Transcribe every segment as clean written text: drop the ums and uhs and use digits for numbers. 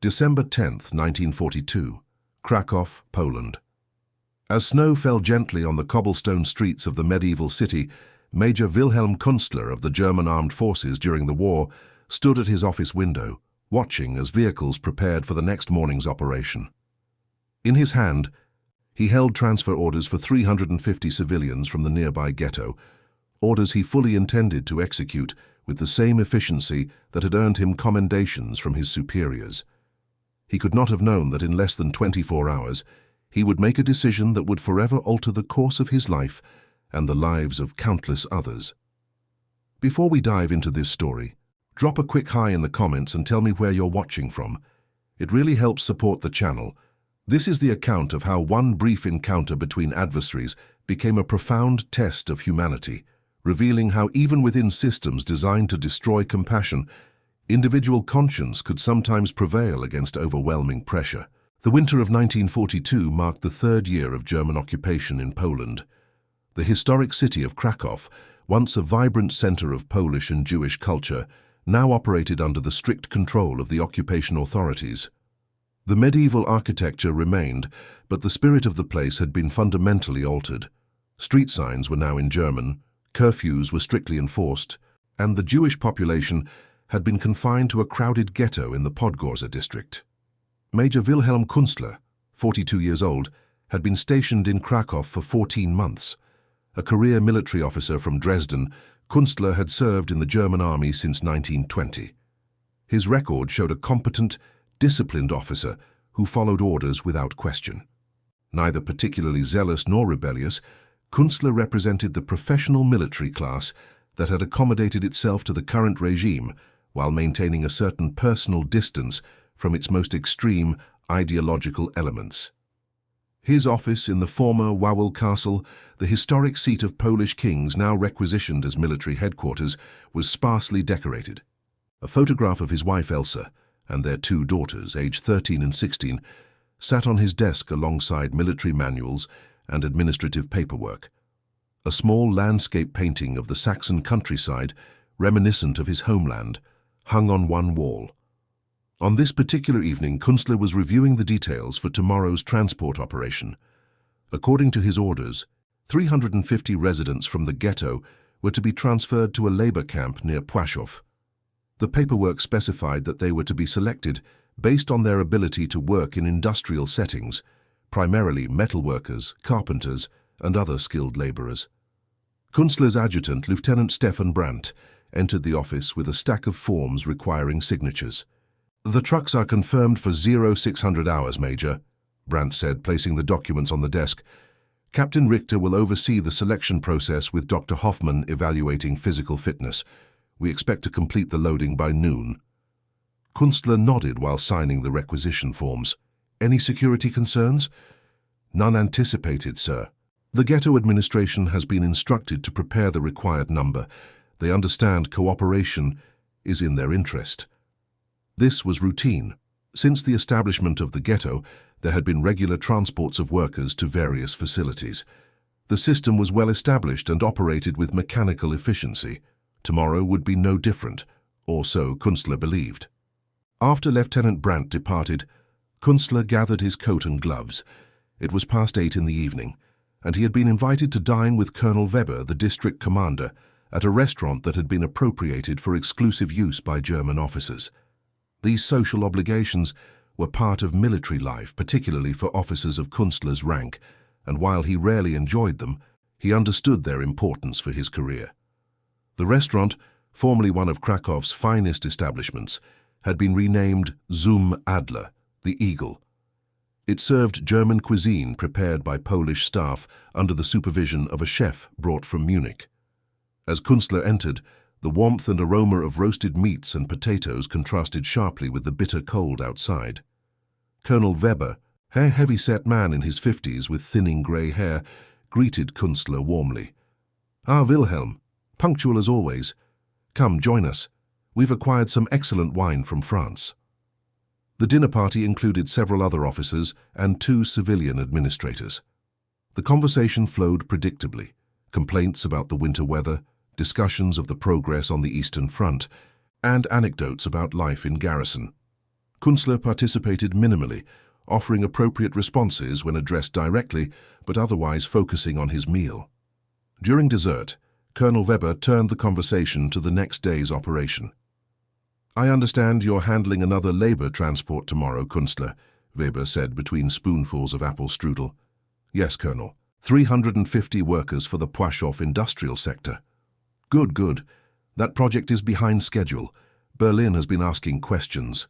December 10th, 1942, Krakow, Poland. As snow fell gently on the cobblestone streets of the medieval city, Major Wilhelm Kunstler of the German Armed Forces during the war stood at his office window, watching as vehicles prepared for the next morning's operation. In his hand, he held transfer orders for 350 civilians from the nearby ghetto, orders he fully intended to execute with the same efficiency that had earned him commendations from his superiors. He could not have known that in less than 24 hours he would make a decision that would forever alter the course of his life and the lives of countless others. Before we dive into this story, drop a quick hi in the comments and tell me where you're watching from. It really helps support the channel. This is the account of how one brief encounter between adversaries became a profound test of humanity, revealing how even within systems designed to destroy compassion, individual conscience could sometimes prevail against overwhelming pressure. The winter of 1942 marked the third year of German occupation in Poland. The historic city of Krakow, once a vibrant center of Polish and Jewish culture, now operated under the strict control of the occupation authorities. The medieval architecture remained, but the spirit of the place had been fundamentally altered. Street signs were now in German, curfews were strictly enforced, and the Jewish population had been confined to a crowded ghetto in the Podgorza district. Major Wilhelm Kunstler, 42 years old, had been stationed in Krakow for 14 months. A career military officer from Dresden, Kunstler had served in the German army since 1920. His record showed a competent, disciplined officer who followed orders without question. Neither particularly zealous nor rebellious, Kunstler represented the professional military class that had accommodated itself to the current regime while maintaining a certain personal distance from its most extreme ideological elements. His office in the former Wawel Castle, the historic seat of Polish kings now requisitioned as military headquarters, was sparsely decorated. A photograph of his wife Elsa and their two daughters, aged 13 and 16, sat on his desk alongside military manuals and administrative paperwork. A small landscape painting of the Saxon countryside, reminiscent of his homeland, hung on one wall. On this particular evening, Kunstler was reviewing the details for tomorrow's transport operation. According to his orders, 350 residents from the ghetto were to be transferred to a labor camp near Płaszów. The paperwork specified that they were to be selected based on their ability to work in industrial settings, primarily metalworkers, carpenters, and other skilled laborers. Kunstler's adjutant, Lieutenant Stefan Brandt, entered the office with a stack of forms requiring signatures. "The trucks are confirmed for 0600 hours, Major," Brandt said, placing the documents on the desk. "Captain Richter will oversee the selection process with Dr. Hoffman evaluating physical fitness. We expect to complete the loading by noon." Kunstler nodded while signing the requisition forms. "Any security concerns?" "None anticipated, sir. The ghetto administration has been instructed to prepare the required number. They understand cooperation is in their interest." This was routine. Since the establishment of the ghetto, there had been regular transports of workers to various facilities. The system was well established and operated with mechanical efficiency. Tomorrow would be no different, or so Kunstler believed. After Lieutenant Brandt departed, Kunstler gathered his coat and gloves. It was past 8 in the evening, and he had been invited to dine with Colonel Weber, the district commander, at a restaurant that had been appropriated for exclusive use by German officers. These social obligations were part of military life, particularly for officers of Kunstler's rank, and while he rarely enjoyed them, he understood their importance for his career. The restaurant, formerly one of Krakow's finest establishments, had been renamed Zum Adler, the Eagle. It served German cuisine prepared by Polish staff under the supervision of a chef brought from Munich. As Kunstler entered, the warmth and aroma of roasted meats and potatoes contrasted sharply with the bitter cold outside. Colonel Weber, a heavy-set man in his 50s with thinning grey hair, greeted Kunstler warmly. "Ah, Wilhelm, punctual as always. Come, join us. We've acquired some excellent wine from France." The dinner party included several other officers and 2 civilian administrators. The conversation flowed predictably. Complaints about the winter weather, discussions of the progress on the Eastern Front, and anecdotes about life in garrison. Kunstler participated minimally, offering appropriate responses when addressed directly, but otherwise focusing on his meal. During dessert, Colonel Weber turned the conversation to the next day's operation. "I understand you're handling another labor transport tomorrow, Kunstler," Weber said between spoonfuls of apple strudel. "Yes, Colonel. 350 workers for the Płaszów industrial sector." "Good, good. That project is behind schedule. Berlin has been asking questions."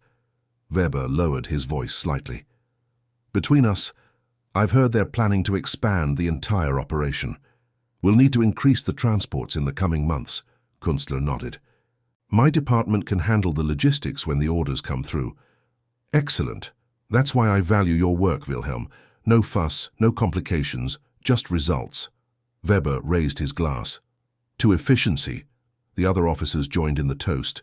Weber lowered his voice slightly. "Between us, I've heard they're planning to expand the entire operation. We'll need to increase the transports in the coming months," Kunstler nodded. "My department can handle the logistics when the orders come through." "Excellent. That's why I value your work, Wilhelm. No fuss, no complications, just results." Weber raised his glass. "To efficiency." The other officers joined in the toast.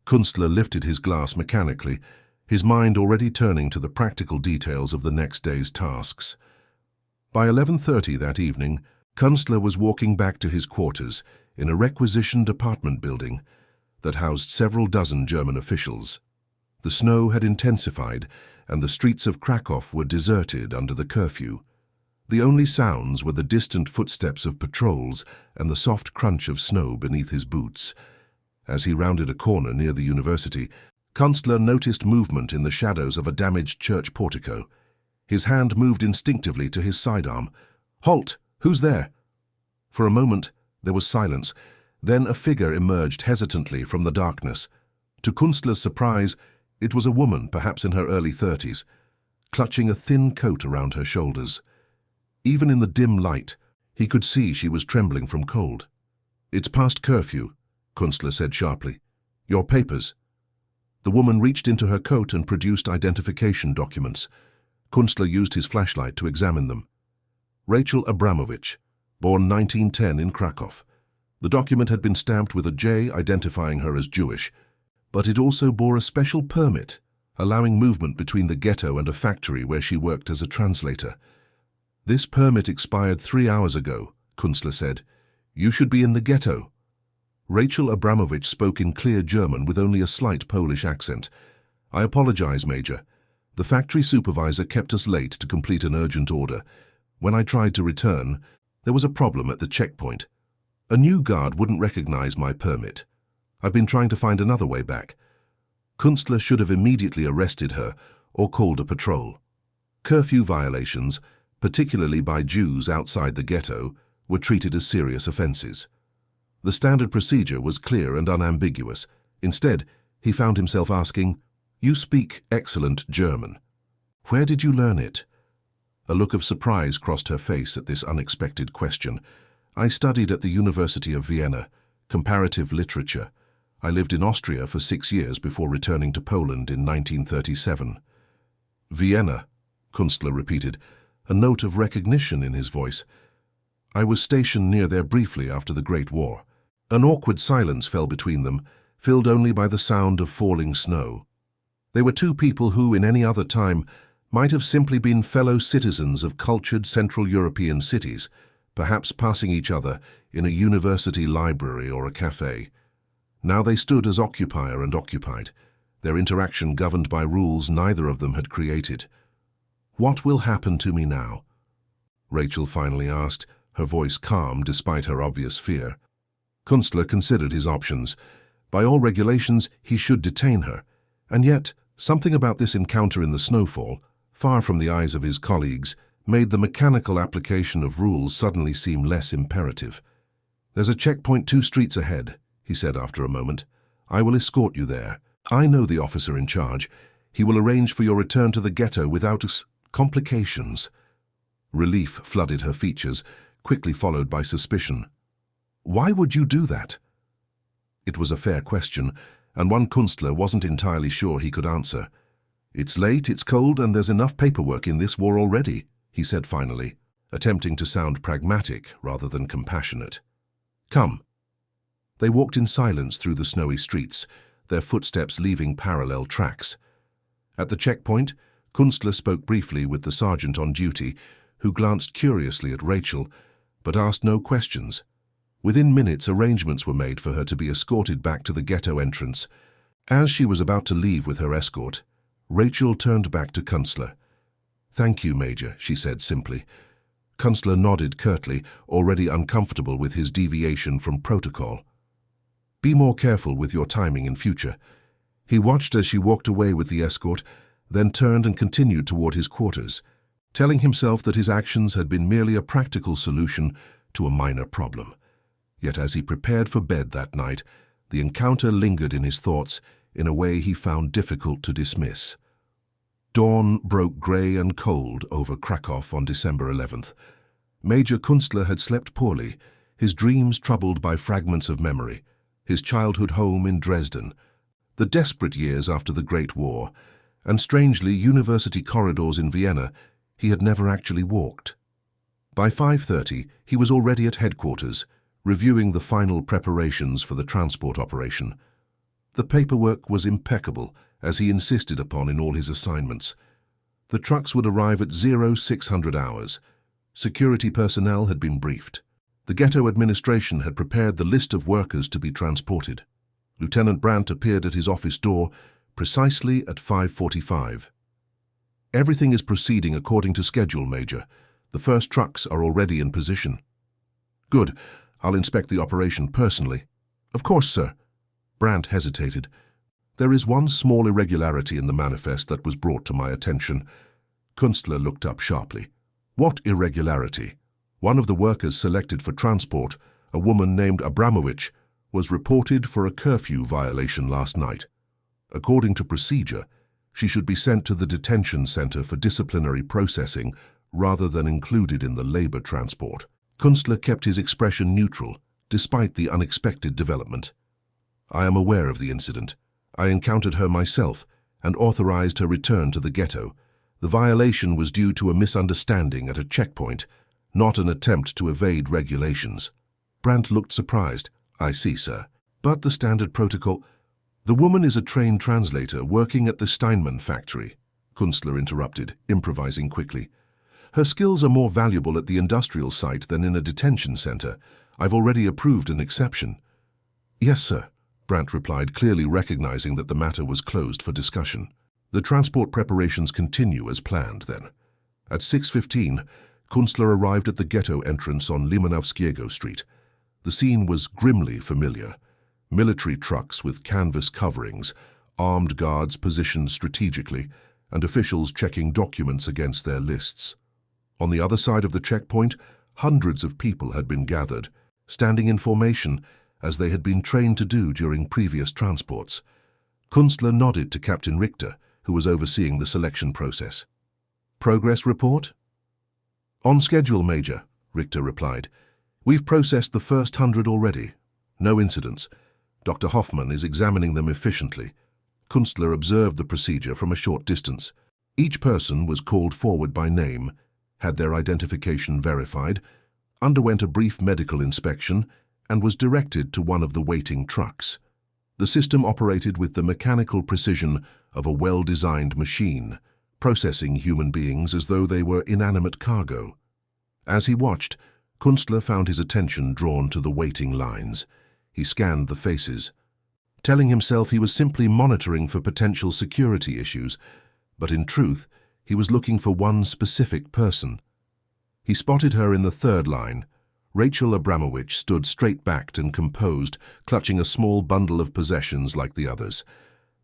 Kunstler lifted his glass mechanically, his mind already turning to the practical details of the next day's tasks. By 11:30 that evening, Kunstler was walking back to his quarters in a requisitioned apartment building that housed several dozen German officials. The snow had intensified, and the streets of Krakow were deserted under the curfew. The only sounds were the distant footsteps of patrols and the soft crunch of snow beneath his boots. As he rounded a corner near the university, Kunstler noticed movement in the shadows of a damaged church portico. His hand moved instinctively to his sidearm. "Halt! Who's there?" For a moment, there was silence. Then a figure emerged hesitantly from the darkness. To Kunstler's surprise, it was a woman, perhaps in her early 30s, clutching a thin coat around her shoulders. Even in the dim light, he could see she was trembling from cold. "It's past curfew," Kunstler said sharply. "Your papers." The woman reached into her coat and produced identification documents. Kunstler used his flashlight to examine them. Rachel Abramovich, born 1910 in Krakow. The document had been stamped with a J identifying her as Jewish, but it also bore a special permit, allowing movement between the ghetto and a factory where she worked as a translator. "This permit expired 3 hours ago," Kunstler said. "You should be in the ghetto." Rachel Abramovich spoke in clear German with only a slight Polish accent. "I apologize, Major. The factory supervisor kept us late to complete an urgent order. When I tried to return, there was a problem at the checkpoint. A new guard wouldn't recognize my permit. I've been trying to find another way back." Kunstler should have immediately arrested her or called a patrol. Curfew violations, particularly by Jews outside the ghetto, were treated as serious offenses. The standard procedure was clear and unambiguous. Instead, he found himself asking, "You speak excellent German. Where did you learn it?" A look of surprise crossed her face at this unexpected question. "I studied at the University of Vienna, comparative literature. I lived in Austria for 6 years before returning to Poland in 1937. "Vienna," Kunstler repeated, a note of recognition in his voice. "I was stationed near there briefly after the Great War." An awkward silence fell between them, filled only by the sound of falling snow. They were two people who, in any other time, might have simply been fellow citizens of cultured Central European cities, perhaps passing each other in a university library or a cafe. Now they stood as occupier and occupied, their interaction governed by rules neither of them had created. "What will happen to me now?" Rachel finally asked, her voice calm despite her obvious fear. Kunstler considered his options. By all regulations, he should detain her. And yet, something about this encounter in the snowfall, far from the eyes of his colleagues, made the mechanical application of rules suddenly seem less imperative. "There's a checkpoint 2 streets ahead," he said after a moment. "I will escort you there. I know the officer in charge. He will arrange for your return to the ghetto without complications." Relief flooded her features, quickly followed by suspicion. "Why would you do that?" It was a fair question, and one Kunstler wasn't entirely sure he could answer. "It's late, it's cold, and there's enough paperwork in this war already," he said finally, attempting to sound pragmatic rather than compassionate. "Come." They walked in silence through the snowy streets, their footsteps leaving parallel tracks. At the checkpoint, Kunstler spoke briefly with the sergeant on duty, who glanced curiously at Rachel, but asked no questions. Within minutes, arrangements were made for her to be escorted back to the ghetto entrance. As she was about to leave with her escort, Rachel turned back to Kunstler. "Thank you, Major," she said simply. Kunstler nodded curtly, already uncomfortable with his deviation from protocol. "Be more careful with your timing in future." He watched as she walked away with the escort, then turned and continued toward his quarters, telling himself that his actions had been merely a practical solution to a minor problem. Yet as he prepared for bed that night, the encounter lingered in his thoughts in a way he found difficult to dismiss. Dawn broke grey and cold over Krakow on December 11th. Major Kunstler had slept poorly, his dreams troubled by fragments of memory, his childhood home in Dresden, the desperate years after the Great War, and strangely university corridors in Vienna he had never actually walked. By 5:30 he was already at headquarters, reviewing the final preparations for the transport operation. The paperwork was impeccable, as he insisted upon in all his assignments. The trucks would arrive at 0600 hours. Security personnel had been briefed. The ghetto administration had prepared the list of workers to be transported. Lieutenant Brandt appeared at his office door precisely at 5:45. "Everything is proceeding according to schedule, Major. The first trucks are already in position." "Good. I'll inspect the operation personally." "Of course, sir." Brandt hesitated. "There is one small irregularity in the manifest that was brought to my attention." Kunstler looked up sharply. "What irregularity?" "One of the workers selected for transport, a woman named Abramovich, was reported for a curfew violation last night. According to procedure, she should be sent to the detention center for disciplinary processing rather than included in the labor transport." Kunstler kept his expression neutral, despite the unexpected development. "I am aware of the incident. I encountered her myself and authorized her return to the ghetto. The violation was due to a misunderstanding at a checkpoint, not an attempt to evade regulations." Brandt looked surprised. "I see, sir. But the standard protocol—" "The woman is a trained translator working at the Steinmann factory," Kunstler interrupted, improvising quickly. "Her skills are more valuable at the industrial site than in a detention center. I've already approved an exception." "Yes, sir," Brandt replied, clearly recognizing that the matter was closed for discussion. "The transport preparations continue as planned, then." At 6:15, Kunstler arrived at the ghetto entrance on Limanowskiego Street. The scene was grimly familiar. Military trucks with canvas coverings, armed guards positioned strategically, and officials checking documents against their lists. On the other side of the checkpoint, hundreds of people had been gathered, standing in formation, as they had been trained to do during previous transports. Kunstler nodded to Captain Richter, who was overseeing the selection process. "Progress report?" "On schedule, Major," Richter replied. "We've processed the first 100 already. No incidents. Dr. Hoffman is examining them efficiently." Kunstler observed the procedure from a short distance. Each person was called forward by name, had their identification verified, underwent a brief medical inspection, and was directed to one of the waiting trucks. The system operated with the mechanical precision of a well-designed machine, processing human beings as though they were inanimate cargo. As he watched, Kunstler found his attention drawn to the waiting lines. He scanned the faces, telling himself he was simply monitoring for potential security issues, but in truth, he was looking for one specific person. He spotted her in the third line. Rachel Abramovich stood straight-backed and composed, clutching a small bundle of possessions like the others.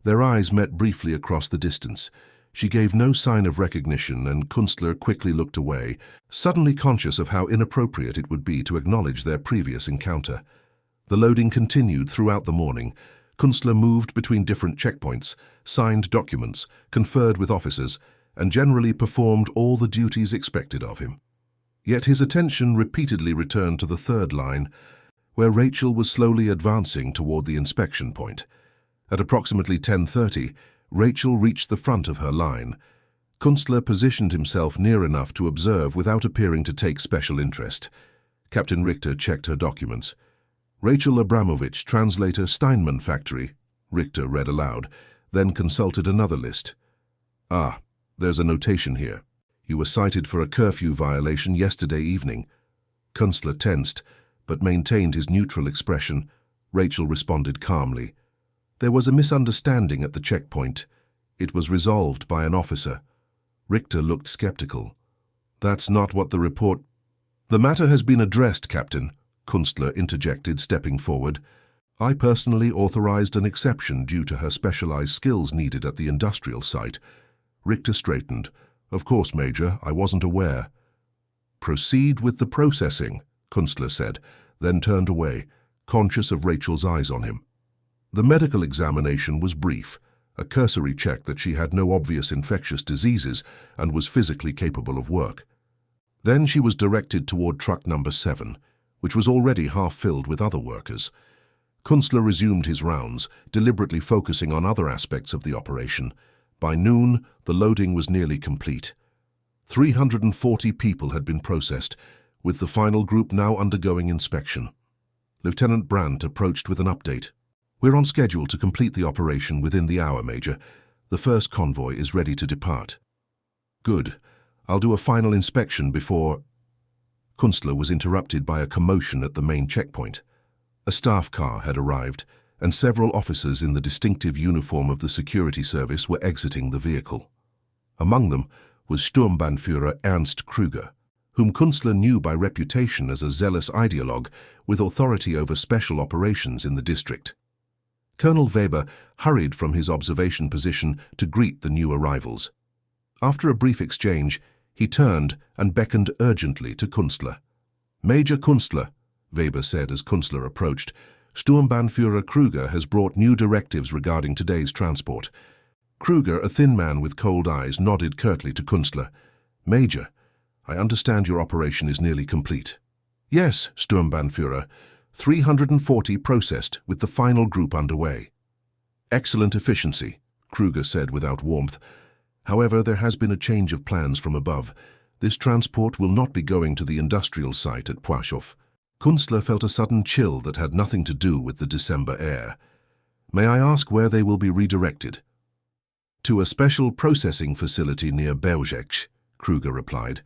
Their eyes met briefly across the distance. She gave no sign of recognition, and Kunstler quickly looked away, suddenly conscious of how inappropriate it would be to acknowledge their previous encounter. The loading continued throughout the morning. Kunstler moved between different checkpoints, signed documents, conferred with officers, and generally performed all the duties expected of him. Yet his attention repeatedly returned to the third line, where Rachel was slowly advancing toward the inspection point. At approximately 10:30, Rachel reached the front of her line. Kunstler positioned himself near enough to observe without appearing to take special interest. Captain Richter checked her documents. "Rachel Abramovich, translator, Steinmann factory," Richter read aloud, then consulted another list. "Ah, there's a notation here. You were cited for a curfew violation yesterday evening." Kunstler tensed, but maintained his neutral expression. Rachel responded calmly. "There was a misunderstanding at the checkpoint. It was resolved by an officer. Richter looked skeptical. That's not what the report... The matter has been addressed, Captain, Kunstler interjected, stepping forward. I personally authorized an exception due to her specialized skills needed at the industrial site. Richter straightened. Of course, Major, I wasn't aware. Proceed with the processing, Kunstler said, then turned away, conscious of Rachel's eyes on him. The medical examination was brief, a cursory check that she had no obvious infectious diseases and was physically capable of work. Then she was directed toward truck number 7, which was already half filled with other workers. Kunstler resumed his rounds, deliberately focusing on other aspects of the operation. By noon, the loading was nearly complete. 340 people had been processed, with the final group now undergoing inspection. Lieutenant Brandt approached with an update. We're on schedule to complete the operation within the hour, Major. The first convoy is ready to depart. Good. I'll do a final inspection before... Kunstler was interrupted by a commotion at the main checkpoint. A staff car had arrived, and several officers in the distinctive uniform of the security service were exiting the vehicle. Among them was Sturmbannführer Ernst Krüger, whom Kunstler knew by reputation as a zealous ideologue with authority over special operations in the district. Colonel Weber hurried from his observation position to greet the new arrivals. After a brief exchange, he turned and beckoned urgently to Kunstler. Major Kunstler, Weber said as Kunstler approached, Sturmbannführer Krüger has brought new directives regarding today's transport. Krüger, a thin man with cold eyes, nodded curtly to Kunstler. Major, I understand your operation is nearly complete. Yes, Sturmbannführer. 340 processed with the final group underway. Excellent efficiency, Krüger said without warmth. However, there has been a change of plans from above. This transport will not be going to the industrial site at Płaszów. Kunstler felt a sudden chill that had nothing to do with the December air. May I ask where they will be redirected? To a special processing facility near Bełżec, Krüger replied.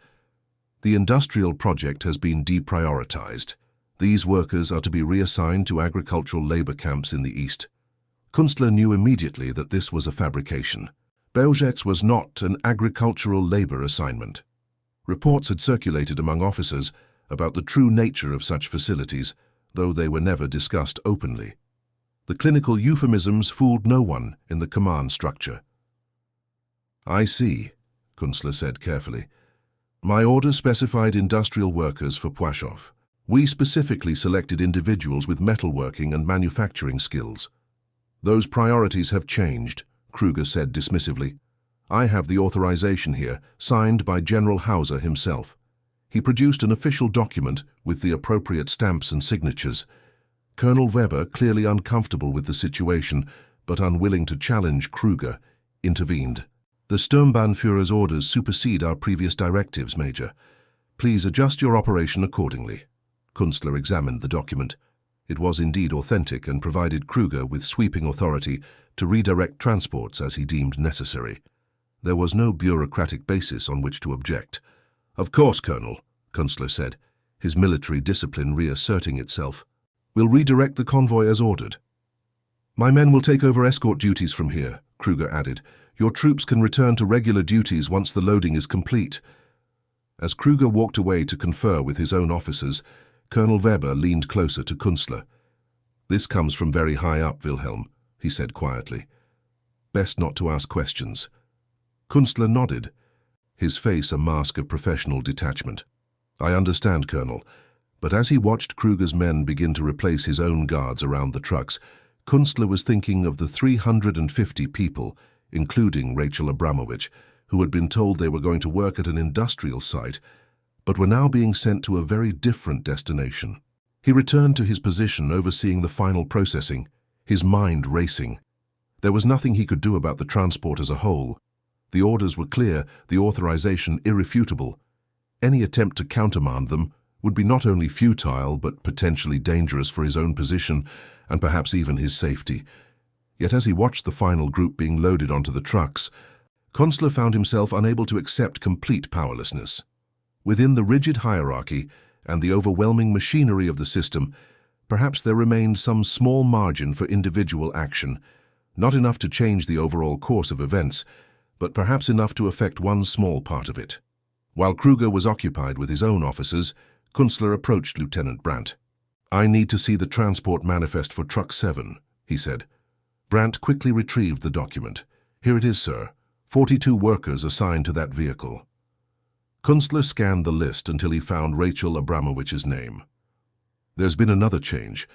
The industrial project has been deprioritized. These workers are to be reassigned to agricultural labor camps in the east. Kunstler knew immediately that this was a fabrication. Bełżec was not an agricultural labor assignment. Reports had circulated among officers about the true nature of such facilities, though they were never discussed openly. The clinical euphemisms fooled no one in the command structure. I see, Kunstler said carefully. My orders specified industrial workers for Płaszów. We specifically selected individuals with metalworking and manufacturing skills. Those priorities have changed, Krüger said dismissively. I have the authorization here, signed by General Hauser himself. He produced an official document with the appropriate stamps and signatures. Colonel Weber, clearly uncomfortable with the situation, but unwilling to challenge Krüger, intervened. The Sturmbannführer's orders supersede our previous directives, Major. Please adjust your operation accordingly. Kunstler examined the document. It was indeed authentic and provided Krüger with sweeping authority to redirect transports as he deemed necessary. There was no bureaucratic basis on which to object. Of course, Colonel, Kunstler said, his military discipline reasserting itself. We'll redirect the convoy as ordered. My men will take over escort duties from here, Krüger added. Your troops can return to regular duties once the loading is complete. As Krüger walked away to confer with his own officers, Colonel Weber leaned closer to Kunstler. This comes from very high up, Wilhelm, he said quietly. Best not to ask questions. Kunstler nodded, his face a mask of professional detachment. I understand, Colonel, but as he watched Krüger's men begin to replace his own guards around the trucks, Kunstler was thinking of the 350 people, including Rachel Abramovich, who had been told they were going to work at an industrial site, but were now being sent to a very different destination. He returned to his position overseeing the final processing, his mind racing. There was nothing he could do about the transport as a whole. The orders were clear, the authorization irrefutable. Any attempt to countermand them would be not only futile but potentially dangerous for his own position and perhaps even his safety. Yet as he watched the final group being loaded onto the trucks, Kunstler found himself unable to accept complete powerlessness. Within the rigid hierarchy and the overwhelming machinery of the system, perhaps there remained some small margin for individual action. Not enough to change the overall course of events, but perhaps enough to affect one small part of it. While Kruger was occupied with his own officers, Kunstler approached Lieutenant Brandt. "I need to see the transport manifest for Truck 7, he said. Brandt quickly retrieved the document. "Here it is, sir. 42 workers assigned to that vehicle." Kunstler scanned the list until he found Rachel Abramovich's name. "There's been another change.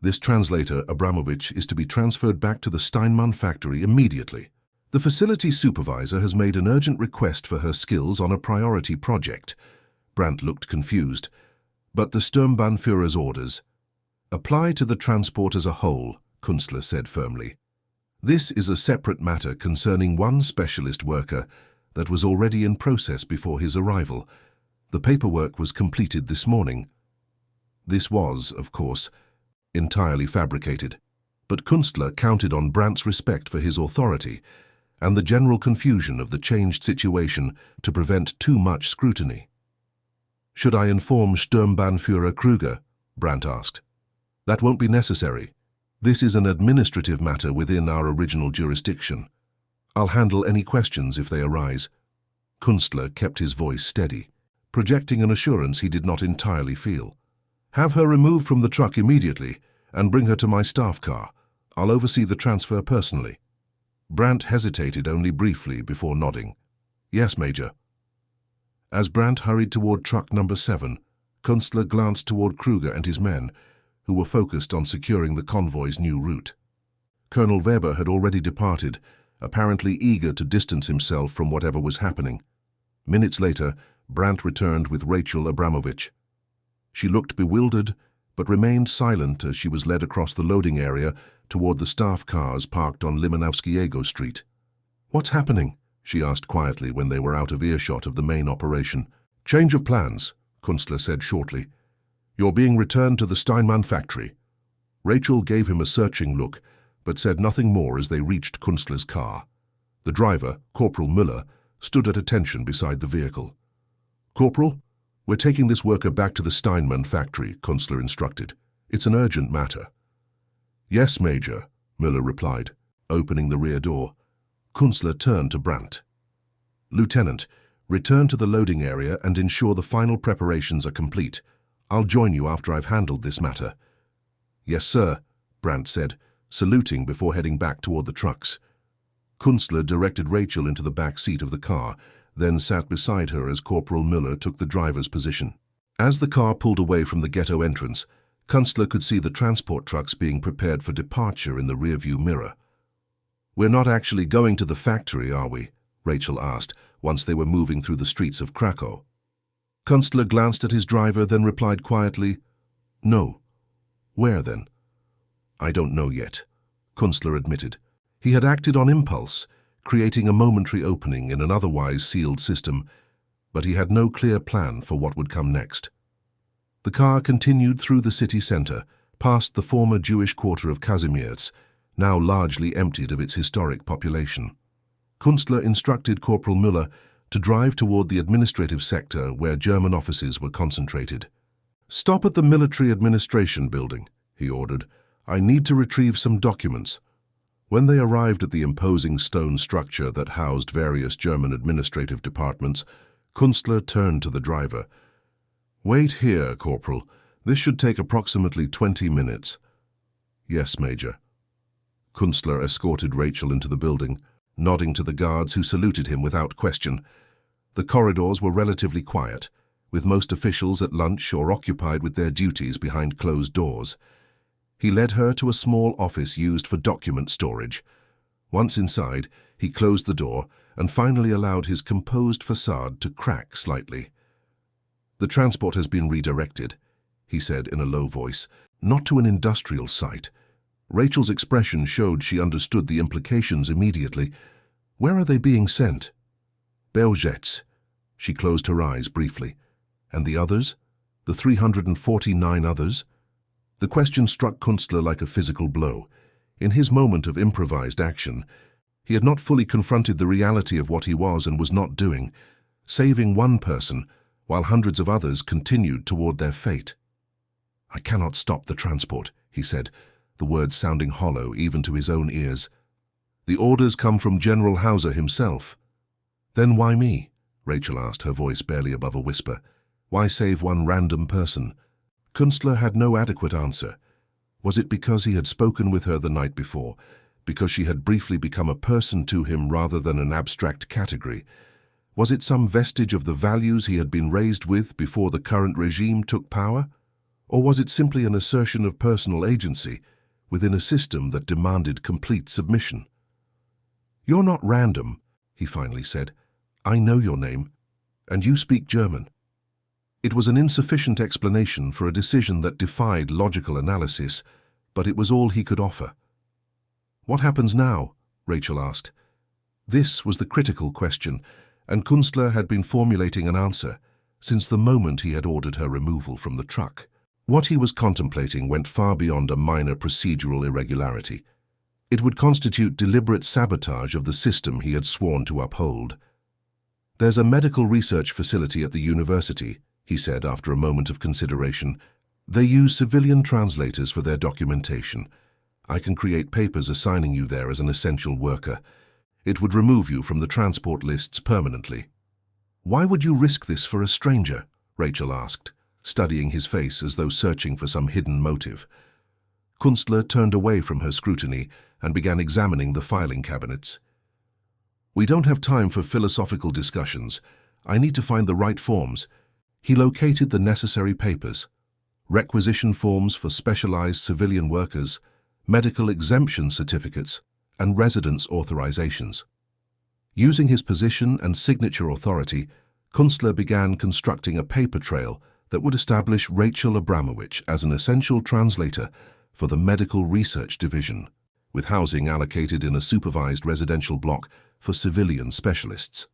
This translator, Abramovich, is to be transferred back to the Steinmann factory immediately. The facility supervisor has made an urgent request for her skills on a priority project." Brandt looked confused. "But the Sturmbannführer's orders." "Apply to the transport as a whole," Kunstler said firmly. "This is a separate matter concerning one specialist worker that was already in process before his arrival. The paperwork was completed this morning." This was, of course, entirely fabricated, but Kunstler counted on Brandt's respect for his authority and the general confusion of the changed situation to prevent too much scrutiny. "Should I inform Sturmbannführer Kruger?" Brandt asked. "That won't be necessary. This is an administrative matter within our original jurisdiction. I'll handle any questions if they arise." Kunstler kept his voice steady, projecting an assurance he did not entirely feel. "Have her removed from the truck immediately and bring her to my staff car. I'll oversee the transfer personally." Brandt hesitated only briefly before nodding. "Yes, Major." As Brandt hurried toward truck number 7, Kunstler glanced toward Kruger and his men, who were focused on securing the convoy's new route. Colonel Weber had already departed, apparently eager to distance himself from whatever was happening. Minutes later, Brandt returned with Rachel Abramovich. She looked bewildered, but remained silent as she was led across the loading area toward the staff cars parked on Limanowskiego Street. "What's happening?" she asked quietly when they were out of earshot of the main operation. "Change of plans," Kunstler said shortly. "You're being returned to the Steinmann factory." Rachel gave him a searching look, but said nothing more as they reached Kunstler's car. The driver, Corporal Müller, stood at attention beside the vehicle. "Corporal, we're taking this worker back to the Steinmann factory," Kunstler instructed. "It's an urgent matter." "Yes, Major," Müller replied, opening the rear door. Kunstler turned to Brandt. "Lieutenant, return to the loading area and ensure the final preparations are complete. I'll join you after I've handled this matter." "Yes, sir," Brandt said, saluting before heading back toward the trucks. Kunstler directed Rachel into the back seat of the car, then sat beside her as Corporal Müller took the driver's position. As the car pulled away from the ghetto entrance, Kunstler could see the transport trucks being prepared for departure in the rearview mirror. "We're not actually going to the factory, are we?" Rachel asked, once they were moving through the streets of Krakow. Kunstler glanced at his driver, then replied quietly, "No." "Where, then?" "I don't know yet," Kunstler admitted. He had acted on impulse, creating a momentary opening in an otherwise sealed system, but he had no clear plan for what would come next. The car continued through the city center, past the former Jewish quarter of Kazimierz, now largely emptied of its historic population. Kunstler instructed Corporal Müller to drive toward the administrative sector where German offices were concentrated. "Stop at the military administration building," he ordered. "I need to retrieve some documents." When they arrived at the imposing stone structure that housed various German administrative departments, Kunstler turned to the driver. "Wait here, Corporal. This should take approximately 20 minutes." "Yes, Major." Kunstler escorted Rachel into the building, nodding to the guards who saluted him without question. The corridors were relatively quiet, with most officials at lunch or occupied with their duties behind closed doors. He led her to a small office used for document storage. Once inside, he closed the door and finally allowed his composed facade to crack slightly. "The transport has been redirected," he said in a low voice, "not to an industrial site." Rachel's expression showed she understood the implications immediately. "Where are they being sent?" "Belzec." She closed her eyes briefly. "And the others? The 349 others?" The question struck Kunstler like a physical blow. In his moment of improvised action, he had not fully confronted the reality of what he was and was not doing, saving one person while hundreds of others continued toward their fate. "I cannot stop the transport," he said, the words sounding hollow even to his own ears. The orders come from General Hauser himself. Then why me? Rachel asked, her voice barely above a whisper. Why save one random person? Kunstler had no adequate answer. Was it because he had spoken with her the night before? Because she had briefly become a person to him rather than an abstract category? Was it some vestige of the values he had been raised with before the current regime took power? Or was it simply an assertion of personal agency within a system that demanded complete submission? You're not random, he finally said. I know your name, and you speak German. It was an insufficient explanation for a decision that defied logical analysis, but it was all he could offer. What happens now? Rachel asked. This was the critical question, and Kunstler had been formulating an answer since the moment he had ordered her removal from the truck. What he was contemplating went far beyond a minor procedural irregularity. It would constitute deliberate sabotage of the system he had sworn to uphold. There's a medical research facility at the university, he said after a moment of consideration. They use civilian translators for their documentation. I can create papers assigning you there as an essential worker. It would remove you from the transport lists permanently. Why would you risk this for a stranger? Rachel asked, studying his face as though searching for some hidden motive. Kunstler turned away from her scrutiny and began examining the filing cabinets. We don't have time for philosophical discussions. I need to find the right forms. He located the necessary papers: requisition forms for specialized civilian workers, medical exemption certificates, and residence authorizations. Using his position and signature authority, Kunstler began constructing a paper trail that would establish Rachel Abramowitsch as an essential translator for the Medical Research Division, with housing allocated in a supervised residential block for civilian specialists.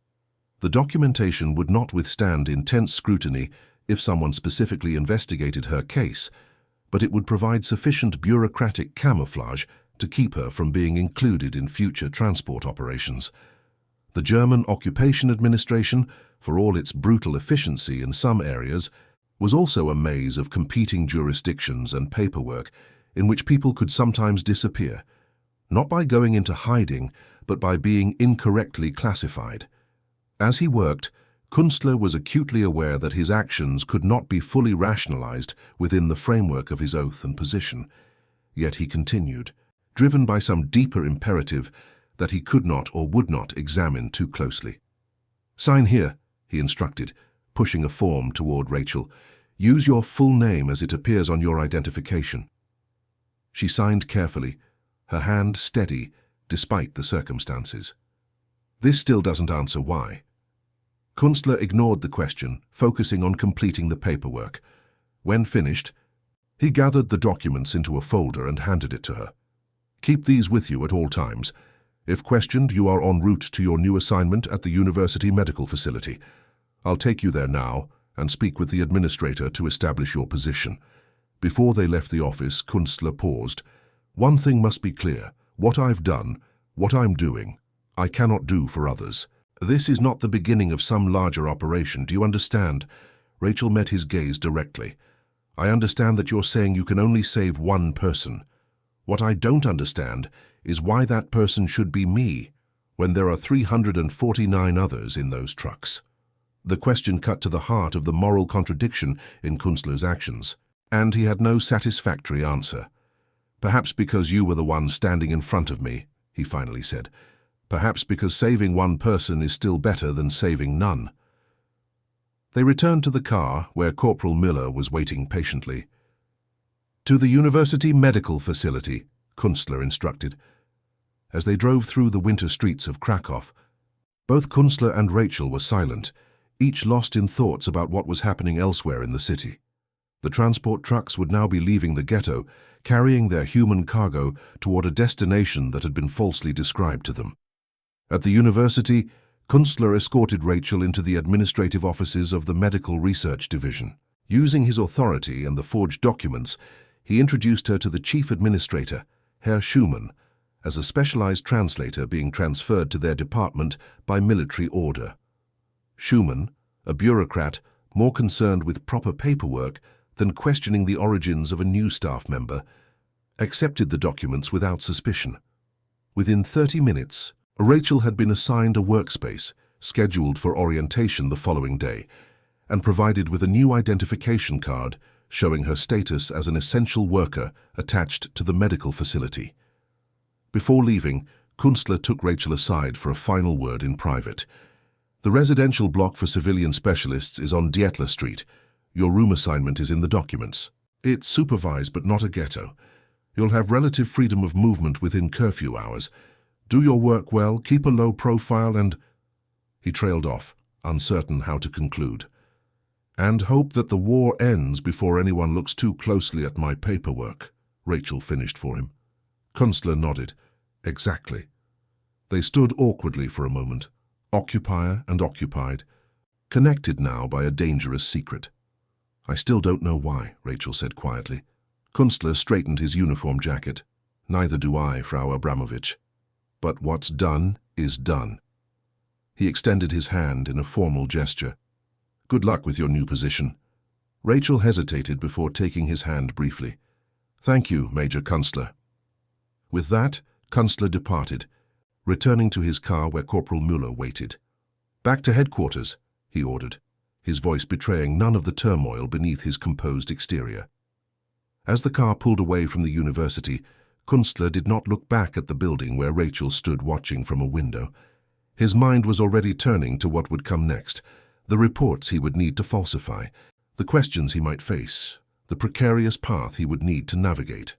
The documentation would not withstand intense scrutiny if someone specifically investigated her case, but it would provide sufficient bureaucratic camouflage to keep her from being included in future transport operations. The German Occupation Administration, for all its brutal efficiency in some areas, was also a maze of competing jurisdictions and paperwork in which people could sometimes disappear, not by going into hiding, but by being incorrectly classified. As he worked, Kunstler was acutely aware that his actions could not be fully rationalized within the framework of his oath and position. Yet he continued, driven by some deeper imperative that he could not or would not examine too closely. Sign here, he instructed, pushing a form toward Rachel. Use your full name as it appears on your identification. She signed carefully, her hand steady despite the circumstances. This still doesn't answer why. Kunstler ignored the question, focusing on completing the paperwork. When finished, he gathered the documents into a folder and handed it to her. Keep these with you at all times. If questioned, you are en route to your new assignment at the university medical facility. I'll take you there now and speak with the administrator to establish your position. Before they left the office, Kunstler paused. One thing must be clear. What I've done, what I'm doing, I cannot do for others. This is not the beginning of some larger operation. Do you understand? Rachel met his gaze directly. I understand that you're saying you can only save one person. What I don't understand is why that person should be me, when there are 349 others in those trucks. The question cut to the heart of the moral contradiction in Kunstler's actions, and he had no satisfactory answer. Perhaps because you were the one standing in front of me, he finally said. Perhaps because saving one person is still better than saving none. They returned to the car, where Corporal Miller was waiting patiently. To the university medical facility, Kunstler instructed. As they drove through the winter streets of Krakow, both Kunstler and Rachel were silent, each lost in thoughts about what was happening elsewhere in the city. The transport trucks would now be leaving the ghetto, carrying their human cargo toward a destination that had been falsely described to them. At the university, Kunstler escorted Rachel into the administrative offices of the Medical Research Division. Using his authority and the forged documents, he introduced her to the chief administrator, Herr Schumann, as a specialized translator being transferred to their department by military order. Schumann, a bureaucrat more concerned with proper paperwork than questioning the origins of a new staff member, accepted the documents without suspicion. Within 30 minutes, Rachel had been assigned a workspace, scheduled for orientation the following day, and provided with a new identification card showing her status as an essential worker attached to the medical facility. Before leaving, Kunstler took Rachel aside for a final word in private. "The residential block for civilian specialists is on Dietler Street. Your room assignment is in the documents. It's supervised but not a ghetto. You'll have relative freedom of movement within curfew hours. Do your work well, keep a low profile and—" He trailed off, uncertain how to conclude. "And hope that the war ends before anyone looks too closely at my paperwork," Rachel finished for him. Kunstler nodded. "Exactly." They stood awkwardly for a moment, occupier and occupied, connected now by a dangerous secret. "I still don't know why," Rachel said quietly. Kunstler straightened his uniform jacket. "Neither do I, Frau Abramovich. But what's done is done." He extended his hand in a formal gesture. "Good luck with your new position." Rachel hesitated before taking his hand briefly. "Thank you, Major Kunstler." With that, Kunstler departed, returning to his car where Corporal Müller waited. "Back to headquarters," he ordered, his voice betraying none of the turmoil beneath his composed exterior. As the car pulled away from the university, Kunstler did not look back at the building where Rachel stood watching from a window. His mind was already turning to what would come next, the reports he would need to falsify, the questions he might face, the precarious path he would need to navigate.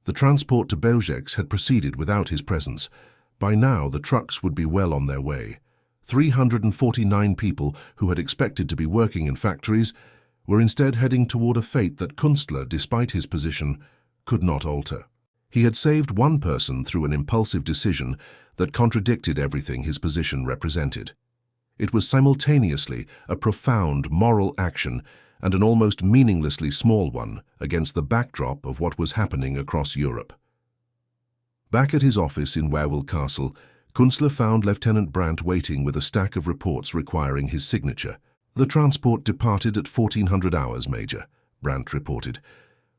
The transport to Belzec had proceeded without his presence. By now, the trucks would be well on their way. 349 people who had expected to be working in factories were instead heading toward a fate that Kunstler, despite his position, could not alter. He had saved one person through an impulsive decision that contradicted everything his position represented. It was simultaneously a profound moral action and an almost meaninglessly small one against the backdrop of what was happening across Europe. Back at his office in Wawel Castle, Kunstler found Lieutenant Brandt waiting with a stack of reports requiring his signature. "The transport departed at 1400 hours, Major," Brandt reported.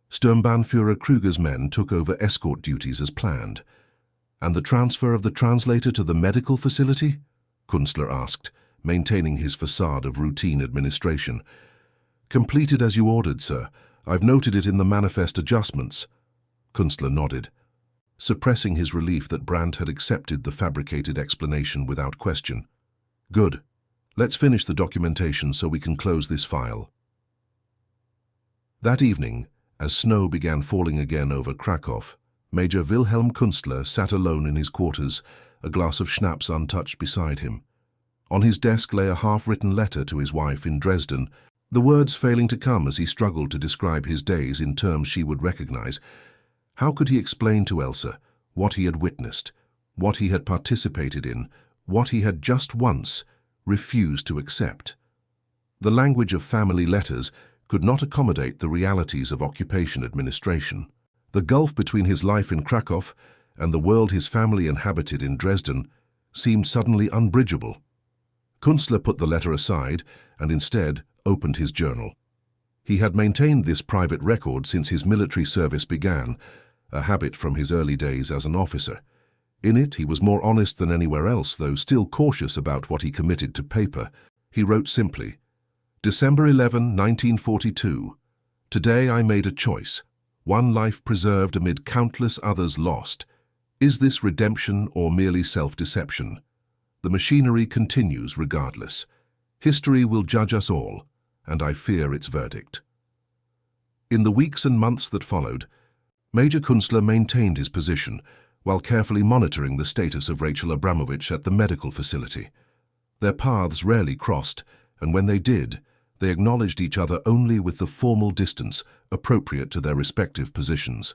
"Sturmbannführer Krüger's men took over escort duties as planned." "And the transfer of the translator to the medical facility?" Kunstler asked, maintaining his facade of routine administration. "Completed as you ordered, sir. I've noted it in the manifest adjustments." Kunstler nodded, suppressing his relief that Brandt had accepted the fabricated explanation without question. "Good. Let's finish the documentation so we can close this file." That evening, as snow began falling again over Krakow, Major Wilhelm Kunstler sat alone in his quarters, a glass of schnapps untouched beside him. On his desk lay a half-written letter to his wife in Dresden, the words failing to come as he struggled to describe his days in terms she would recognize. How could he explain to Elsa what he had witnessed, what he had participated in, what he had just once refused to accept? The language of family letters could not accommodate the realities of occupation administration. The gulf between his life in Krakow and the world his family inhabited in Dresden seemed suddenly unbridgeable. Kunstler put the letter aside and instead opened his journal. He had maintained this private record since his military service began, a habit from his early days as an officer. In it, he was more honest than anywhere else, though still cautious about what he committed to paper. He wrote simply, "December 11, 1942. Today I made a choice. One life preserved amid countless others lost. Is this redemption or merely self-deception? The machinery continues regardless. History will judge us all, and I fear its verdict." In the weeks and months that followed, Major Kunstler maintained his position while carefully monitoring the status of Rachel Abramovich at the medical facility. Their paths rarely crossed, and when they did, they acknowledged each other only with the formal distance appropriate to their respective positions.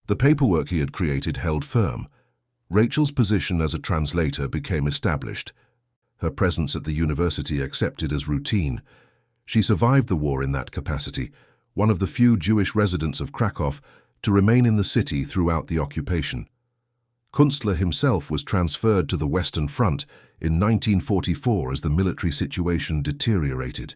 The paperwork he had created held firm. Rachel's position as a translator became established, her presence at the university accepted as routine. She survived the war in that capacity, one of the few Jewish residents of Krakow to remain in the city throughout the occupation. Kunstler himself was transferred to the Western Front in 1944 as the military situation deteriorated.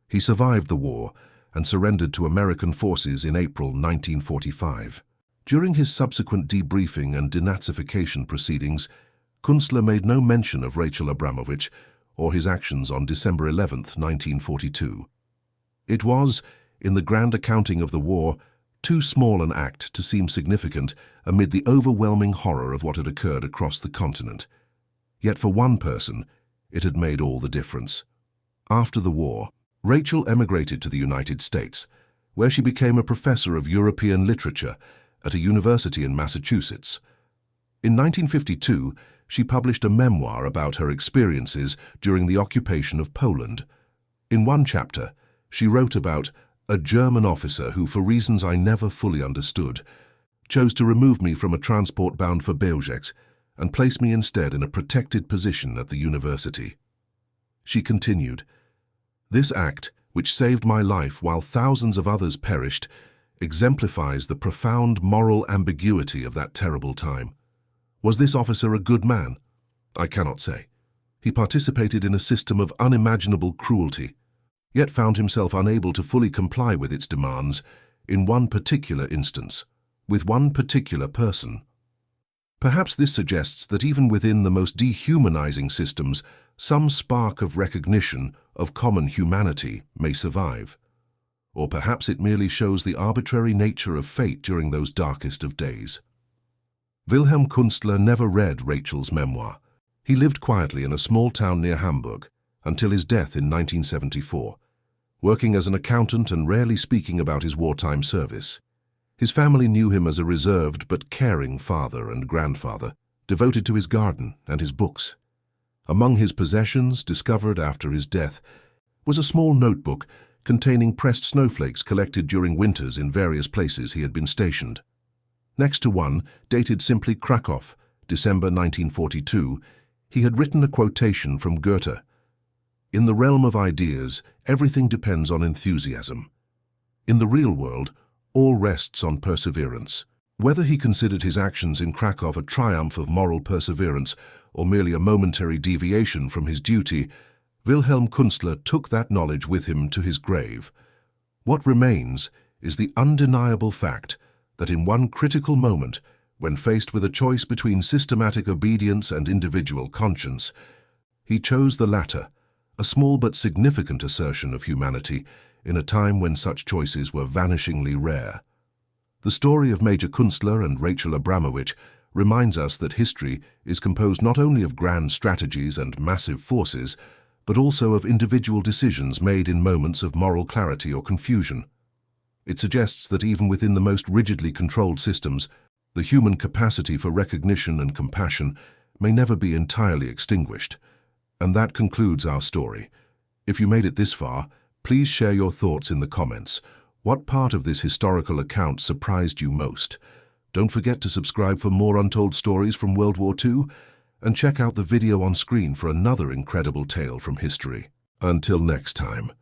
He survived the war and surrendered to American forces in April 1945. During his subsequent debriefing and denazification proceedings, Kunstler made no mention of Rachel Abramovich or his actions on December 11, 1942. It was, in the grand accounting of the war, too small an act to seem significant amid the overwhelming horror of what had occurred across the continent. Yet for one person, it had made all the difference. After the war, Rachel emigrated to the United States, where she became a professor of European literature at a university in Massachusetts. In 1952, she published a memoir about her experiences during the occupation of Poland. In one chapter, she wrote about a German officer who, for reasons I never fully understood, chose to remove me from a transport bound for Bełżec and place me instead in a protected position at the university. She continued, "This act, which saved my life while thousands of others perished, exemplifies the profound moral ambiguity of that terrible time. Was this officer a good man? I cannot say. He participated in a system of unimaginable cruelty, yet found himself unable to fully comply with its demands in one particular instance, with one particular person. Perhaps this suggests that even within the most dehumanizing systems, some spark of recognition of common humanity may survive. Or perhaps it merely shows the arbitrary nature of fate during those darkest of days." Wilhelm Kunstler never read Rachel's memoir. He lived quietly in a small town near Hamburg until his death in 1974, working as an accountant and rarely speaking about his wartime service. His family knew him as a reserved but caring father and grandfather, devoted to his garden and his books. Among his possessions, discovered after his death, was a small notebook containing pressed snowflakes collected during winters in various places he had been stationed. Next to one, dated simply Krakow, December 1942, he had written a quotation from Goethe. "In the realm of ideas, everything depends on enthusiasm. In the real world, all rests on perseverance." Whether he considered his actions in Krakow a triumph of moral perseverance or merely a momentary deviation from his duty, Wilhelm Kunstler took that knowledge with him to his grave. What remains is the undeniable fact that in one critical moment, when faced with a choice between systematic obedience and individual conscience, he chose the latter, a small but significant assertion of humanity in a time when such choices were vanishingly rare. The story of Major Kunstler and Rachel Abramovich reminds us that history is composed not only of grand strategies and massive forces, but also of individual decisions made in moments of moral clarity or confusion. It suggests that even within the most rigidly controlled systems, the human capacity for recognition and compassion may never be entirely extinguished. And that concludes our story. If you made it this far, please share your thoughts in the comments. What part of this historical account surprised you most? Don't forget to subscribe for more untold stories from World War II, and check out the video on screen for another incredible tale from history. Until next time.